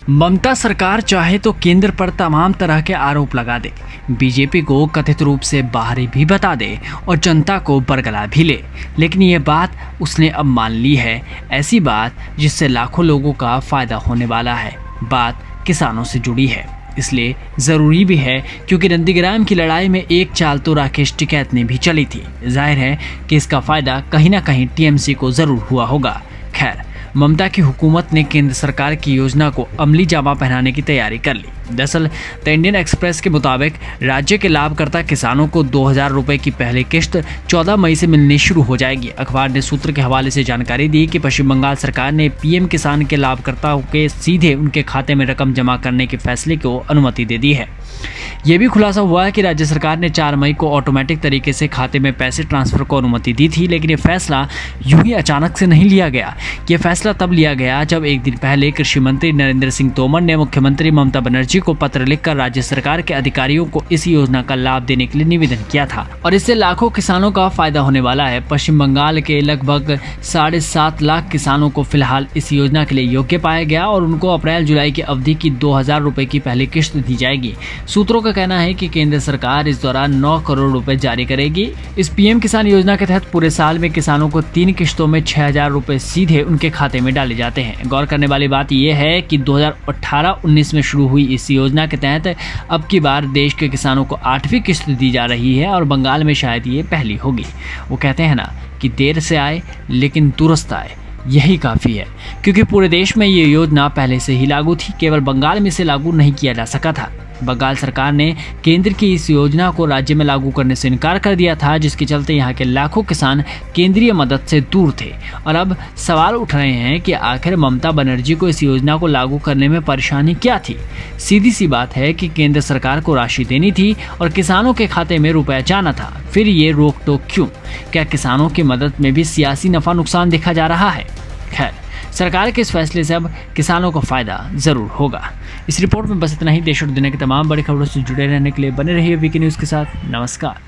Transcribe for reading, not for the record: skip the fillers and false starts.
ममता सरकार चाहे तो केंद्र पर तमाम तरह के आरोप लगा दे, बीजेपी को कथित रूप से बाहरी भी बता दे और जनता को बरगला भी ले, लेकिन ये बात उसने अब मान ली है। ऐसी बात जिससे लाखों लोगों का फायदा होने वाला है। बात किसानों से जुड़ी है, इसलिए ज़रूरी भी है क्योंकि नंदीग्राम की लड़ाई में एक चाल तो राकेश टिकैत ने भी चली थी। जाहिर है कि इसका फ़ायदा कहीं ना कहीं टीएमसी को ज़रूर हुआ होगा। खैर, ममता की हुकूमत ने केंद्र सरकार की योजना को अमली जामा पहनाने की तैयारी कर ली। दरअसल द इंडियन एक्सप्रेस के मुताबिक राज्य के लाभकर्ता किसानों को 2000 रुपये की पहली किश्त 14 मई से मिलनी शुरू हो जाएगी। अखबार ने सूत्र के हवाले से जानकारी दी कि पश्चिम बंगाल सरकार ने पीएम किसान के लाभकर्ताओं के सीधे उनके खाते में रकम जमा करने के फैसले को अनुमति दे दी है। यह भी खुलासा हुआ है कि राज्य सरकार ने 4 मई को ऑटोमेटिक तरीके से खाते में पैसे ट्रांसफर को अनुमति दी थी, लेकिन ये फैसला यूं ही अचानक से नहीं लिया गया। ये फैसला तब लिया गया जब एक दिन पहले कृषि मंत्री नरेंद्र सिंह तोमर ने मुख्यमंत्री ममता बनर्जी को पत्र लिखकर राज्य सरकार के अधिकारियों को इस योजना का लाभ देने के लिए निवेदन किया था और इससे लाखों किसानों का फायदा होने वाला है। पश्चिम बंगाल के लगभग 7.5 लाख किसानों को फिलहाल इस योजना के लिए योग्य पाया गया और उनको अप्रैल जुलाई की अवधि की 2000 रुपए की पहली किश्त दी जाएगी। सूत्रों का कहना है कि केंद्र सरकार इस दौरान 9 करोड़ रुपए जारी करेगी। इस पीएम किसान योजना के तहत पूरे साल में किसानों को 3 किश्तों में 6000 रुपए सीधे उनके खाते में डाले जाते हैं। गौर करने वाली बात यह है कि 2018-19 में शुरू हुई इस योजना के तहत अब की बार देश के किसानों को 8वीं किश्त दी जा रही है और बंगाल में शायद ये पहली होगी। वो कहते हैं ना कि देर से आए लेकिन दुरुस्त आए, यही काफ़ी है, क्योंकि पूरे देश में ये योजना पहले से ही लागू थी, केवल बंगाल में इसे लागू नहीं किया जा सका था। बंगाल सरकार ने केंद्र की इस योजना को राज्य में लागू करने से इनकार कर दिया था, जिसके चलते यहाँ के लाखों किसान केंद्रीय मदद से दूर थे। और अब सवाल उठ रहे हैं कि आखिर ममता बनर्जी को इस योजना को लागू करने में परेशानी क्या थी। सीधी सी बात है कि केंद्र सरकार को राशि देनी थी और किसानों के खाते में रुपया जाना था, फिर ये रोक टोक क्यों? क्या किसानों की मदद में भी सियासी नफा नुकसान देखा जा रहा है? खैर, सरकार के इस फैसले से अब किसानों को फायदा जरूर होगा। इस रिपोर्ट में बस इतना ही। देश और दुनिया की तमाम बड़ी खबरों से जुड़े रहने के लिए बने रहिए वीके न्यूज़ के साथ। नमस्कार।